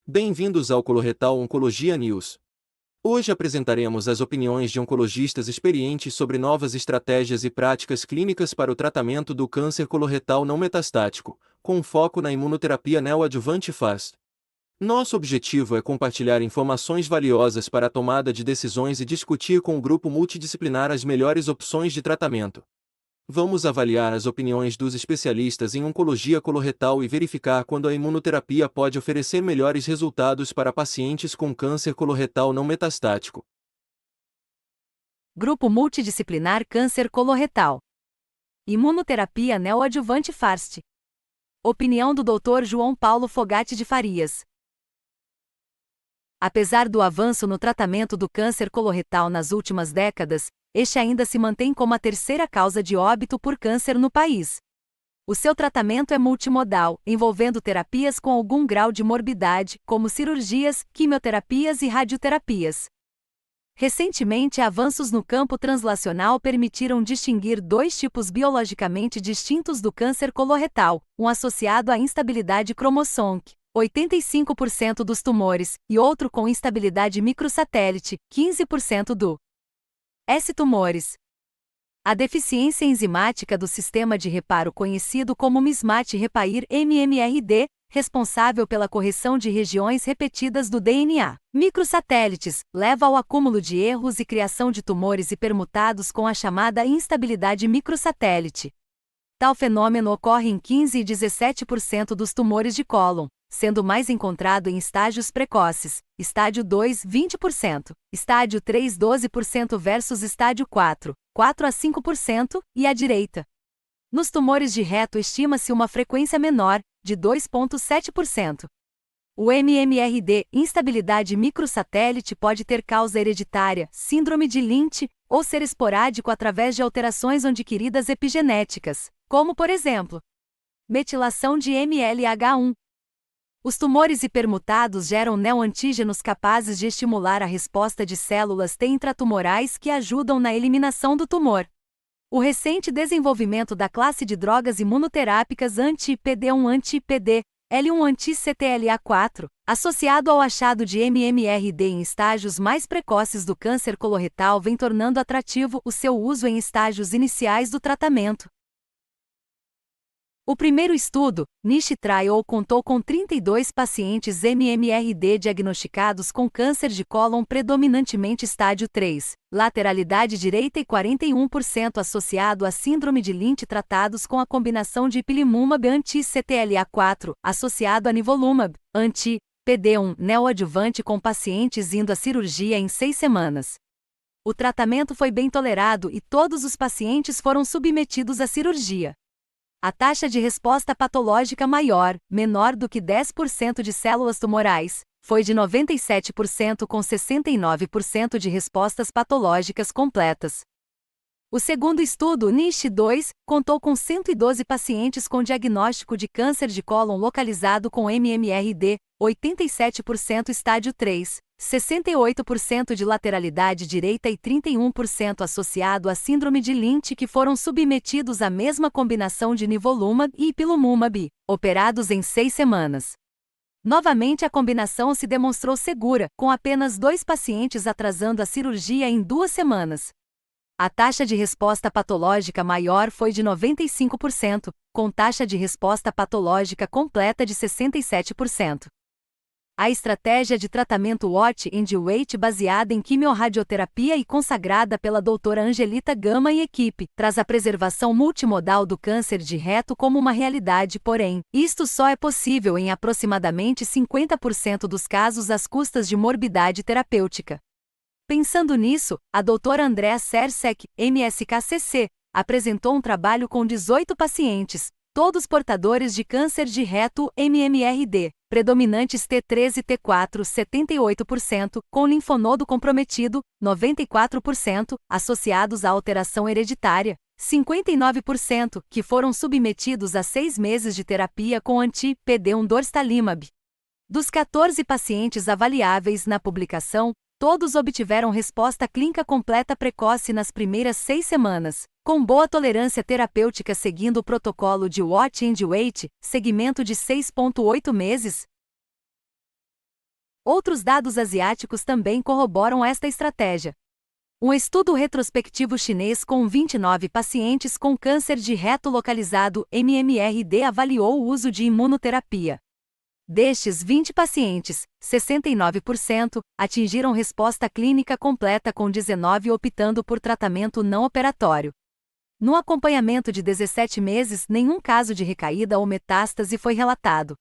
Bem-vindos ao Coloretal Oncologia News. Hoje apresentaremos as opiniões de oncologistas experientes sobre novas estratégias e práticas clínicas para o tratamento do câncer coloretal não metastático, com foco na imunoterapia neoadjuvante FAST. Nosso objetivo é compartilhar informações valiosas para a tomada de decisões e discutir com o grupo multidisciplinar as melhores opções de tratamento. Vamos avaliar as opiniões dos especialistas em oncologia coloretal e verificar quando a imunoterapia pode oferecer melhores resultados para pacientes com câncer coloretal não metastático. Grupo Multidisciplinar Câncer Coloretal. Imunoterapia neoadjuvante FAST. Opinião do Dr. João Paulo Fogatti de Farias. Apesar do avanço no tratamento do câncer coloretal nas últimas décadas, este ainda se mantém como a terceira causa de óbito por câncer no país. O seu tratamento é multimodal, envolvendo terapias com algum grau de morbidade, como cirurgias, quimioterapias e radioterapias. Recentemente, avanços no campo translacional permitiram distinguir dois tipos biologicamente distintos do câncer coloretal, um associado à instabilidade cromossômica, 85% dos tumores, e outro com instabilidade microsatélite, 15% do tumores. A deficiência enzimática do sistema de reparo conhecido como mismatch repair MMRD, responsável pela correção de regiões repetidas do DNA microsatélites, leva ao acúmulo de erros e criação de tumores hipermutados com a chamada instabilidade microsatélite. Tal fenômeno ocorre em 15 e 17% dos tumores de cólon, sendo mais encontrado em estágios precoces, estágio 2, 20%, estágio 3, 12% versus estágio 4, 4 a 5%, e à direita. Nos tumores de reto estima-se uma frequência menor, de 2,7%. O MMRD, instabilidade microsatélite, pode ter causa hereditária, síndrome de Lynch, ou ser esporádico através de alterações adquiridas epigenéticas, como por exemplo, metilação de MLH1. Os tumores hipermutados geram neoantígenos capazes de estimular a resposta de células T intratumorais que ajudam na eliminação do tumor. O recente desenvolvimento da classe de drogas imunoterápicas anti-PD1 anti-PD, L1 anti-CTLA4, associado ao achado de MMRD em estágios mais precoces do câncer coloretal, vem tornando atrativo o seu uso em estágios iniciais do tratamento. O primeiro estudo, NICHE Trial, contou com 32 pacientes MMRD diagnosticados com câncer de cólon predominantemente estágio 3, lateralidade direita, e 41% associado à síndrome de Lynch tratados com a combinação de ipilimumab anti-CTLA4, associado a nivolumab, anti-PD1 neoadjuvante, com pacientes indo à cirurgia em 6 semanas. O tratamento foi bem tolerado e todos os pacientes foram submetidos à cirurgia. A taxa de resposta patológica menor do que 10% de células tumorais, foi de 97%, com 69% de respostas patológicas completas. O segundo estudo, NICHE 2, contou com 112 pacientes com diagnóstico de câncer de cólon localizado com MMRD, 87% estágio 3, 68% de lateralidade direita e 31% associado à síndrome de Lynch, que foram submetidos à mesma combinação de nivolumab e ipilimumab, operados em 6 semanas. Novamente, a combinação se demonstrou segura, com apenas 2 pacientes atrasando a cirurgia em 2 semanas. A taxa de resposta patológica maior foi de 95%, com taxa de resposta patológica completa de 67%. A estratégia de tratamento Watch and Wait, baseada em quimiorradioterapia e consagrada pela doutora Angelita Gama e equipe, traz a preservação multimodal do câncer de reto como uma realidade, porém, isto só é possível em aproximadamente 50% dos casos às custas de morbidade terapêutica. Pensando nisso, a doutora Andrea Cersek, MSKCC, apresentou um trabalho com 18 pacientes, todos portadores de câncer de reto MMRD, predominantes T3 e T4, 78%, com linfonodo comprometido, 94%, associados à alteração hereditária, 59%, que foram submetidos a 6 meses de terapia com anti-PD1 dorstalimab. Dos 14 pacientes avaliáveis na publicação, todos obtiveram resposta clínica completa precoce nas primeiras 6 semanas, com boa tolerância terapêutica seguindo o protocolo de Watch and Wait, segmento de 6,8 meses. Outros dados asiáticos também corroboram esta estratégia. Um estudo retrospectivo chinês com 29 pacientes com câncer de reto localizado MMRD avaliou o uso de imunoterapia. Destes 20 pacientes, 69% atingiram resposta clínica completa, com 19 optando por tratamento não operatório. No acompanhamento de 17 meses, nenhum caso de recaída ou metástase foi relatado.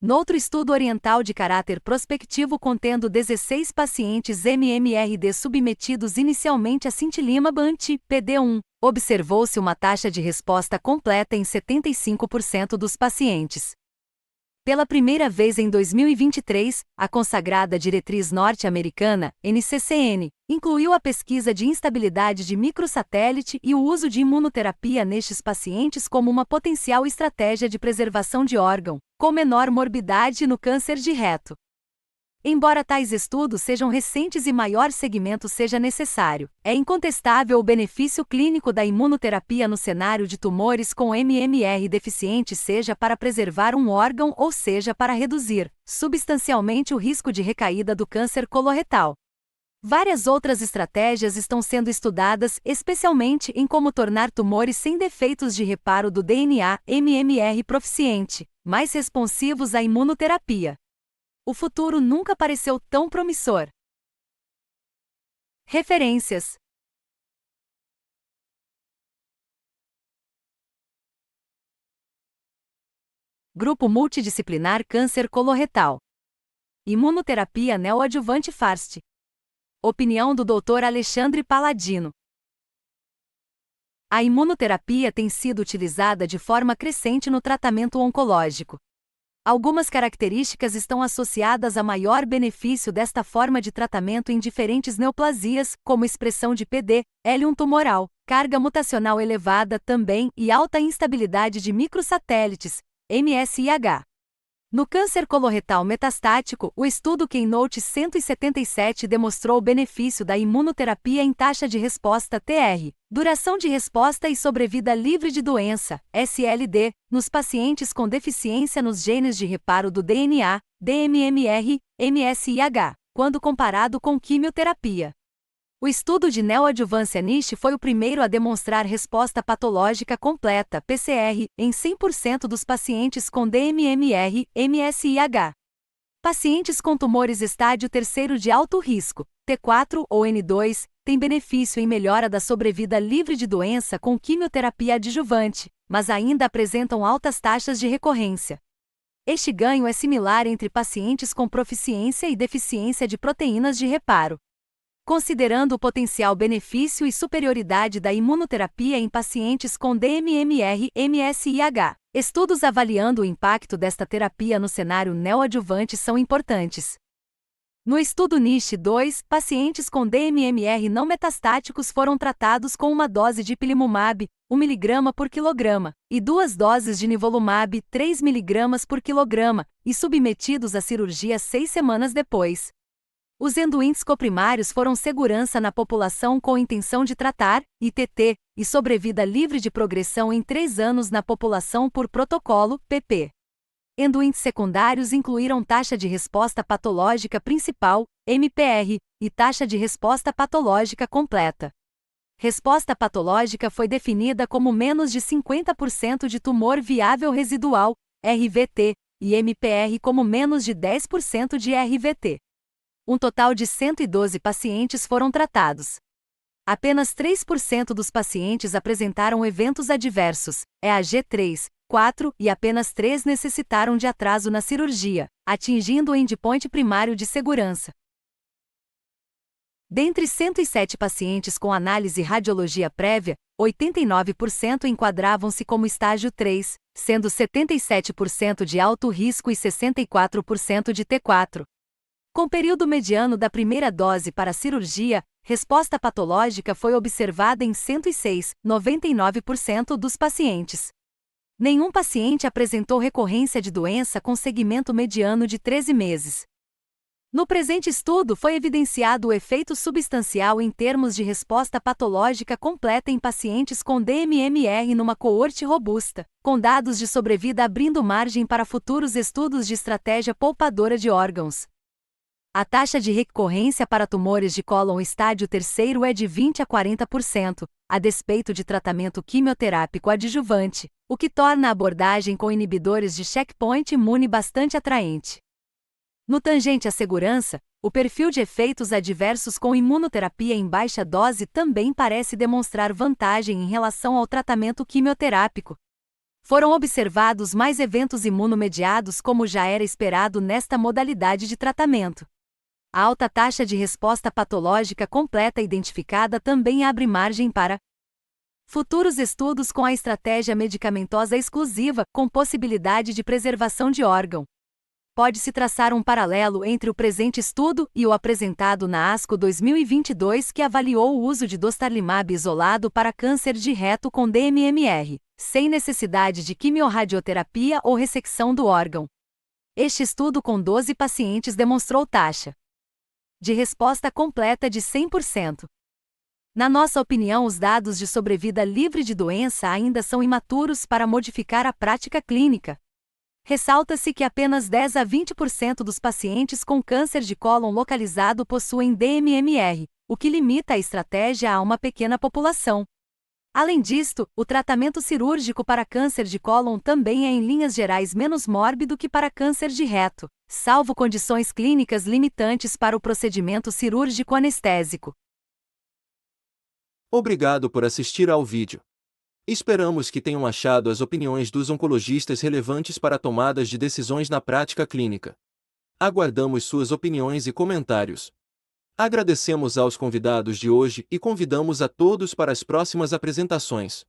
Noutro estudo oriental de caráter prospectivo contendo 16 pacientes MMRD submetidos inicialmente a sintilimab anti-PD1, observou-se uma taxa de resposta completa em 75% dos pacientes. Pela primeira vez em 2023, a consagrada diretriz norte-americana, NCCN, incluiu a pesquisa de instabilidade de microsatélite e o uso de imunoterapia nestes pacientes como uma potencial estratégia de preservação de órgão, com menor morbidade no câncer de reto. Embora tais estudos sejam recentes e maior segmento seja necessário, é incontestável o benefício clínico da imunoterapia no cenário de tumores com MMR deficiente, seja para preservar um órgão ou seja para reduzir substancialmente o risco de recaída do câncer coloretal. Várias outras estratégias estão sendo estudadas, especialmente em como tornar tumores sem defeitos de reparo do DNA MMR proficiente, mais responsivos à imunoterapia. O futuro nunca pareceu tão promissor. Referências. Grupo Multidisciplinar Câncer Coloretal. Imunoterapia neoadjuvante FARST. Opinião do Dr. Alexandre Paladino. A imunoterapia tem sido utilizada de forma crescente no tratamento oncológico. Algumas características estão associadas a maior benefício desta forma de tratamento em diferentes neoplasias, como expressão de PD, L1 tumoral, carga mutacional elevada também e alta instabilidade de microsatélites, MSIH. No câncer coloretal metastático, o estudo Keynote 177 demonstrou o benefício da imunoterapia em taxa de resposta TR, duração de resposta e sobrevida livre de doença, SLD, nos pacientes com deficiência nos genes de reparo do DNA, DMMR, MSIH, quando comparado com quimioterapia. O estudo de neoadjuvância NICHE foi o primeiro a demonstrar resposta patológica completa, PCR, em 100% dos pacientes com DMMR, MSIH. Pacientes com tumores estádio 3º de alto risco, T4 ou N2, têm benefício em melhora da sobrevida livre de doença com quimioterapia adjuvante, mas ainda apresentam altas taxas de recorrência. Este ganho é similar entre pacientes com proficiência e deficiência de proteínas de reparo. Considerando o potencial benefício e superioridade da imunoterapia em pacientes com DMMR/MSIH, estudos avaliando o impacto desta terapia no cenário neoadjuvante são importantes. No estudo NICHE 2, pacientes com DMMR não metastáticos foram tratados com uma dose de ipilimumab, 1 mg por quilograma, e 2 doses de nivolumab, 3 mg por quilograma, e submetidos à cirurgia 6 semanas depois. Os endpoints coprimários foram segurança na população com intenção de tratar, ITT, e sobrevida livre de progressão em 3 anos na população por protocolo, PP. Endpoints secundários incluíram taxa de resposta patológica principal, MPR, e taxa de resposta patológica completa. Resposta patológica foi definida como menos de 50% de tumor viável residual, RVT, e MPR como menos de 10% de RVT. Um total de 112 pacientes foram tratados. Apenas 3% dos pacientes apresentaram eventos adversos, EAG3, 4, e apenas 3 necessitaram de atraso na cirurgia, atingindo o endpoint primário de segurança. Dentre 107 pacientes com análise radiologia prévia, 89% enquadravam-se como estágio 3, sendo 77% de alto risco e 64% de T4. Com período mediano da primeira dose para a cirurgia, resposta patológica foi observada em 106, 99% dos pacientes. Nenhum paciente apresentou recorrência de doença com segmento mediano de 13 meses. No presente estudo foi evidenciado o efeito substancial em termos de resposta patológica completa em pacientes com DMMR numa coorte robusta, com dados de sobrevida abrindo margem para futuros estudos de estratégia poupadora de órgãos. A taxa de recorrência para tumores de cólon estádio 3º é de 20 a 40%, a despeito de tratamento quimioterápico adjuvante, o que torna a abordagem com inibidores de checkpoint imune bastante atraente. No tangente à segurança, o perfil de efeitos adversos com imunoterapia em baixa dose também parece demonstrar vantagem em relação ao tratamento quimioterápico. Foram observados mais eventos imunomediados como já era esperado nesta modalidade de tratamento. A alta taxa de resposta patológica completa identificada também abre margem para futuros estudos com a estratégia medicamentosa exclusiva, com possibilidade de preservação de órgão. Pode-se traçar um paralelo entre o presente estudo e o apresentado na ASCO 2022 que avaliou o uso de dostarlimab isolado para câncer de reto com DMMR, sem necessidade de quimiorradioterapia ou ressecção do órgão. Este estudo com 12 pacientes demonstrou taxa de resposta completa de 100%. Na nossa opinião, os dados de sobrevida livre de doença ainda são imaturos para modificar a prática clínica. Ressalta-se que apenas 10 a 20% dos pacientes com câncer de cólon localizado possuem DMMR, o que limita a estratégia a uma pequena população. Além disto, o tratamento cirúrgico para câncer de cólon também é em linhas gerais menos mórbido que para câncer de reto, salvo condições clínicas limitantes para o procedimento cirúrgico anestésico. Obrigado por assistir ao vídeo. Esperamos que tenham achado as opiniões dos oncologistas relevantes para tomadas de decisões na prática clínica. Aguardamos suas opiniões e comentários. Agradecemos aos convidados de hoje e convidamos a todos para as próximas apresentações.